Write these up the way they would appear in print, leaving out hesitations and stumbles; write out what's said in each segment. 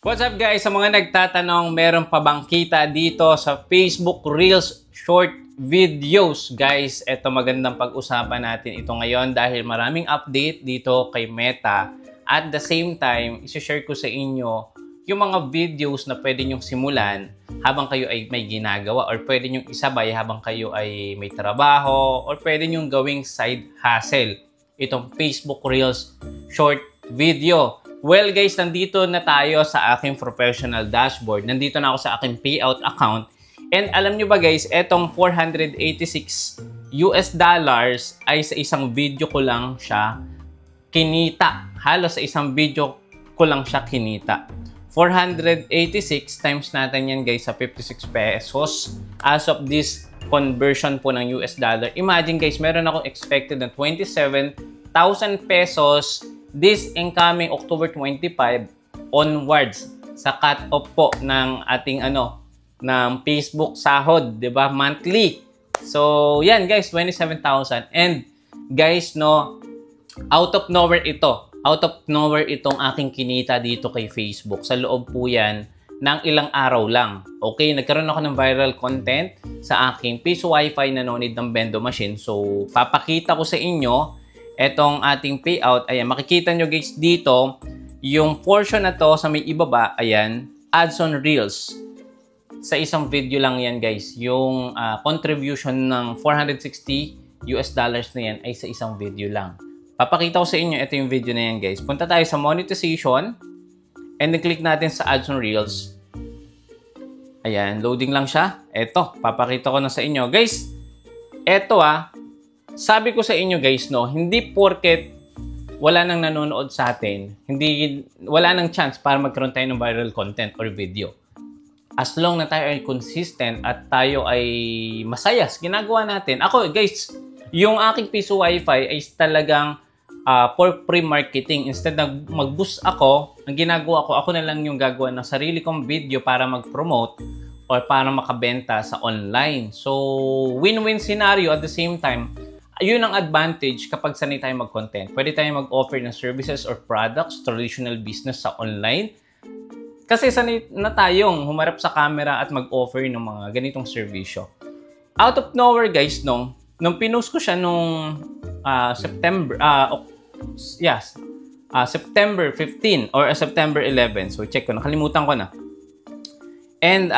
What's up guys? Sa mga nagtatanong, meron pa bang kita dito sa Facebook Reels Short Videos? Guys, eto magandang pag-usapan natin ito ngayon dahil maraming update dito kay Meta. At the same time, isi-share ko sa inyo yung mga videos na pwede nyong simulan habang kayo ay may ginagawa or pwede nyong isabay habang kayo ay may trabaho or pwede nyong gawing side hustle. Itong Facebook Reels Short Video. Well guys, nandito na tayo sa aking professional dashboard. Nandito na ako sa aking payout account. And alam nyo ba guys, etong $486 ay sa isang video ko lang siya kinita. Halos sa isang video ko lang siya kinita. 486 times natin yan guys sa 56 pesos. As of this conversion po ng US dollar. Imagine guys, meron akong expected na 27,000 pesos this incoming October 25 onwards sa cut-off po ng ating ng Facebook sahod, 'di ba? Monthly. So, yan guys, 27,000. And guys, out of nowhere ito. Out of nowhere itong aking kinita dito kay Facebook. Sa loob po yan ng ilang araw lang. Okay, nagkaroon ako ng viral content sa aking Piso Wi-Fi na no need ng Bendo machine. So, papakita ko sa inyo etong ating payout. Ayan, makikita nyo guys dito, yung portion na to sa may ibaba, ayan, ads on Reels. Sa isang video lang yan guys. Yung contribution ng $460 na yan ay sa isang video lang. Papakita ko sa inyo, ito yung video na yan guys. Punta tayo sa monetization and then click natin sa ads on Reels. Ayan, loading lang siya. Ito, papakita ko na sa inyo. Guys, ito sabi ko sa inyo guys, hindi porket wala nang nanonood sa atin, wala nang chance para magkaroon tayo ng viral content or video. As long na tayo ay consistent at tayo ay masaya sa ginagawa natin. Ako guys, yung aking Piso Wi-Fi ay talagang for pre-marketing. Instead na mag-boost ako, ang ginagawa ko, ako na lang yung gagawa ng sarili kong video para mag-promote or para makabenta sa online. So, win-win scenario at the same time. Ayun ang advantage kapag sanay tayo mag-content. Pwede tayo mag-offer ng services or products, traditional business sa online. Kasi sanay na tayong humarap sa camera at mag-offer ng mga ganitong serbisyo. Out of nowhere guys, nung pinost ko siya nung September 15 or September 11. So check ko, nakalimutan ko na. And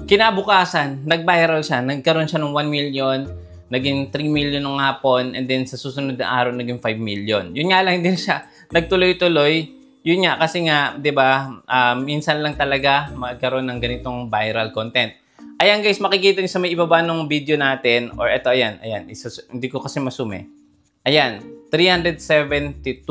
kinabukasan, nag-viral siya. Nagkaroon siya ng 1 million. Naging 3 million ng hapon, and then sa susunod na araw, naging 5 million. Yun nga lang din siya, nagtuloy-tuloy. Yun nga, kasi nga, di ba, minsan lang talaga magkaroon ng ganitong viral content. Ayan guys, makikita niyo sa may ibaba ng video natin, or eto, ayan, hindi ko kasi masume. Ayan, $372.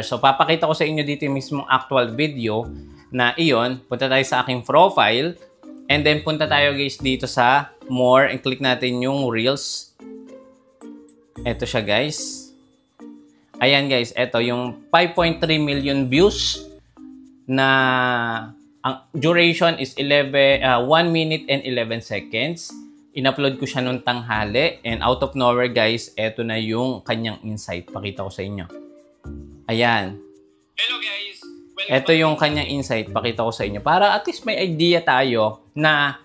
So, papakita ko sa inyo dito yung mismong actual video na iyon. Punta tayo sa aking profile. And then, punta tayo guys dito sa more and click natin yung Reels. Ito siya guys. Ayan guys, ito yung 5.3 million views na ang duration is 1 minute and 11 seconds. In-upload ko siya nung tanghali. And out of nowhere guys, ito na yung kanyang insight. Pakita ko sa inyo. Ayan. Hello guys! Ito yung kanyang insight, pakita ko sa inyo. Para at least may idea tayo na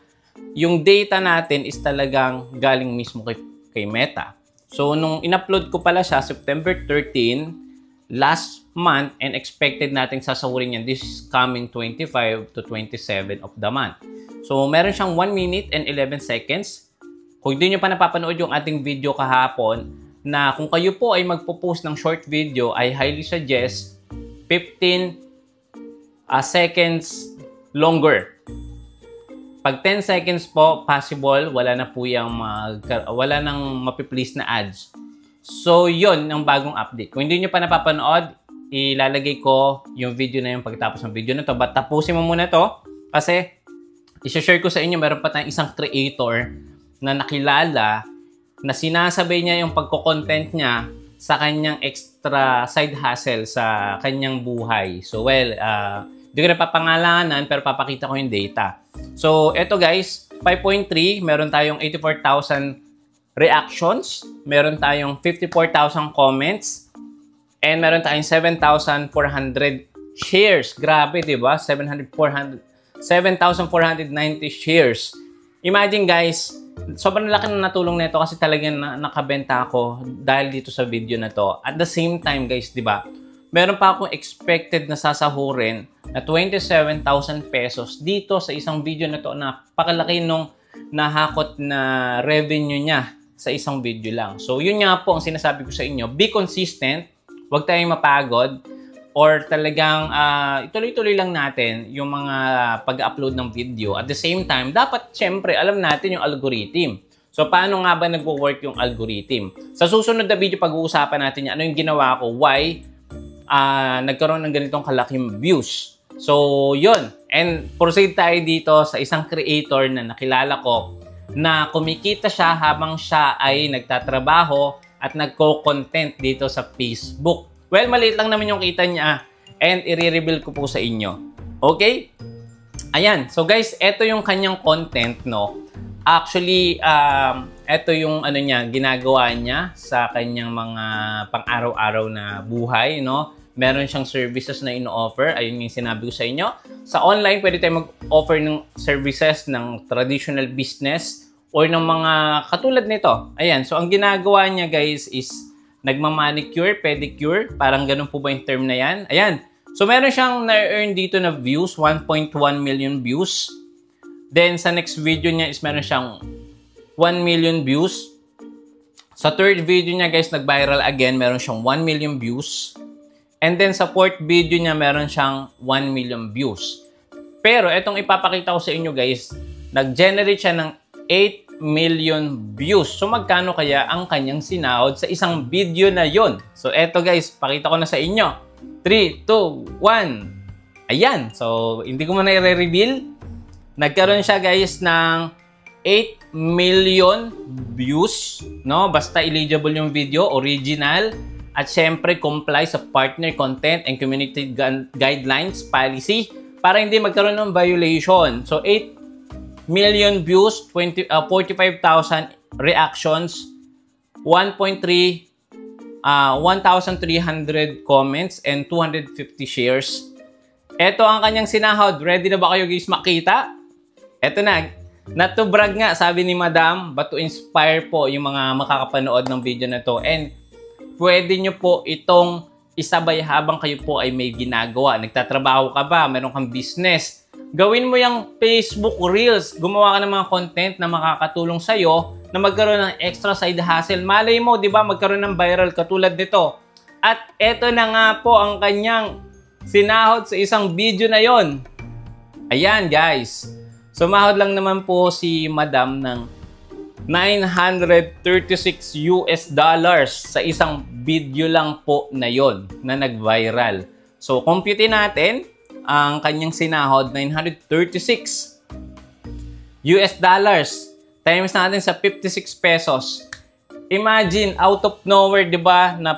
yung data natin is talagang galing mismo kay Meta. So, nung in-upload ko pala siya, September 13, last month, and expected natin sasahurin yan this coming 25 to 27 of the month. So, meron siyang 1 minute and 11 seconds. Kung hindi nyo pa napapanood yung ating video kahapon, na kung kayo po ay magpo-post ng short video, I highly suggest 15 seconds longer. Pag 10 seconds po, possible, wala na po wala nang mapi-please na ads. So, yun ang bagong update. Kung hindi nyo pa napapanood, ilalagay ko yung video na yung pagkatapos ng video na to. But tapusin mo muna to kasi i-share ko sa inyo, meron pa tayong isang creator na nakilala na sinasabay niya yung pagko-content niya sa kanyang extra side hustle sa kanyang buhay. So, well, hindi ko na papangalanan pero papakita ko yung data. So, eto guys, 5.3, meron tayong 84,000 reactions, meron tayong 54,000 comments, and meron tayong 7,400 shares. Grabe, di ba? 7,490 shares. Imagine guys, sobrang laki na natulong nito kasi talagang nakabenta ako dahil dito sa video na to. At the same time guys, di ba? Meron pa akong expected na sasahurin na 27,000 pesos dito sa isang video na to. Napakalaki nung nahakot na revenue niya sa isang video lang. So yun nga po ang sinasabi ko sa inyo. Be consistent. Huwag tayong mapagod. Or talagang ituloy-tuloy lang natin yung mga pag-upload ng video. At the same time, dapat syempre alam natin yung algorithm. So paano nga ba nagwo-work yung algorithm? Sa susunod na video pag-uusapan natin ano yung ginawa ko, why nagkaroon ng ganitong kalaking views. So, yun. And proceed tayo dito sa isang creator na nakilala ko na kumikita siya habang siya ay nagtatrabaho at nagko-content dito sa Facebook. Well, maliit lang naman yung kita niya and i-reveal ko po sa inyo. Okay? Ayan. So, guys, ito yung kanyang content, no? Actually, ito yung ano niya, ginagawa niya sa kanyang mga pang-araw-araw na buhay, no? Meron siyang services na ino-offer. Ayun yung sinabi ko sa inyo. Sa online, pwede tayo mag-offer ng services ng traditional business or ng mga katulad nito. Ayan. So, ang ginagawa niya, guys, is nagmamanicure, pedicure. Parang ganun po ba yung term na yan? Ayan. So, meron siyang na-earn dito na views. 1.1 million views. Then, sa next video niya is meron siyang 1 million views. Sa third video niya, guys, nag-viral again. Meron siyang 1 million views. And then, sa fourth video niya, meron siyang 1 million views. Pero, itong ipapakita ko sa inyo, guys, nag-generate siya ng 8 million views. So, magkano kaya ang kanyang sinahod sa isang video na yon? So, eto, guys, pakita ko na sa inyo. 3, 2, 1. Ayan. So, hindi ko muna i-reveal. Nagkaroon siya, guys, ng 8 million views, no? Basta eligible yung video, original, at syempre comply sa partner content and community guidelines policy para hindi magkaroon ng violation. So 8 million views, 45,000 reactions, 1,300 comments and 250 shares. Ito ang kanyang sinahod. Ready na ba kayo guys makita? Ito na. Not to brag nga, sabi ni Madam, but to inspire po yung mga makakapanood ng video na to. And pwede nyo po itong isabay habang kayo po ay may ginagawa. Nagtatrabaho ka ba? Meron kang business. Gawin mo yung Facebook Reels. Gumawa ka ng mga content na makakatulong sa'yo na magkaroon ng extra side hustle. Malay mo, di ba? Magkaroon ng viral katulad nito. At eto na nga po ang kanyang sinahod sa isang video na yon. Ayan, guys. Sumahod lang naman po si Madam ng $936 sa isang video lang po na yon na nag-viral. So, compute natin ang kanyang sinahod, $936 times natin sa 56 pesos. Imagine, out of nowhere, di ba, na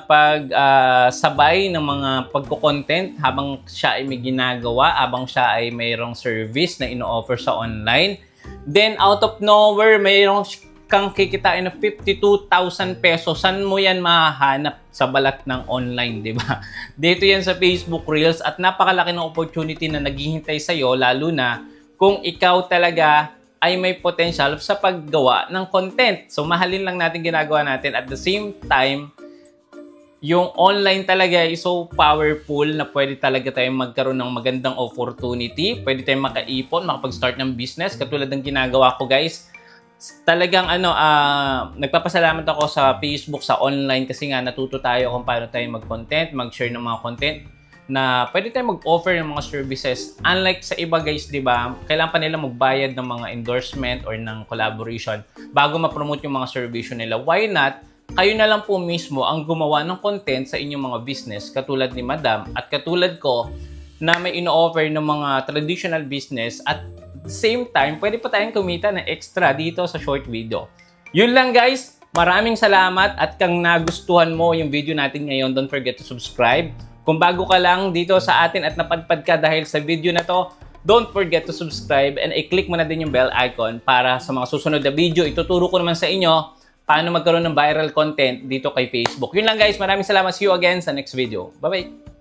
sabay ng mga pagko-content habang siya ay may ginagawa, habang siya ay mayroong service na ino-offer sa online. Then, out of nowhere, mayroong kang kikitain na 52,000 pesos. Saan mo yan mahahanap sa balat ng online, di ba? Dito yan sa Facebook Reels at napakalaki ng opportunity na naghihintay sa'yo, lalo na kung ikaw talaga ay may potential sa paggawa ng content. So, mahalin lang natin ginagawa natin. At the same time, yung online talaga is so powerful na pwede talaga tayong magkaroon ng magandang opportunity. Pwede tayong makaipon, makapag-start ng business. Katulad ng ginagawa ko, guys. Talagang nagpapasalamat ako sa Facebook, sa online kasi nga natuto tayo kung paano tayo mag-content, mag-share ng mga content na pwede tayo mag-offer ng mga services. Unlike sa iba guys, di ba? Kailangan pa nila magbayad ng mga endorsement or ng collaboration bago ma-promote yung mga service nila. Why not? Kayo na lang po mismo ang gumawa ng content sa inyong mga business katulad ni Madam at katulad ko na may ino-offer ng mga traditional business at same time, pwede pa tayong kumita ng extra dito sa short video. Yun lang guys. Maraming salamat at kung nagustuhan mo yung video natin ngayon, don't forget to subscribe. Kung bago ka lang dito sa atin at napadpad ka dahil sa video na to, don't forget to subscribe and i-click mo na din yung bell icon para sa mga susunod na video. Ituturo ko naman sa inyo paano magkaroon ng viral content dito kay Facebook. Yun lang guys. Maraming salamat. See you again sa next video. Bye-bye!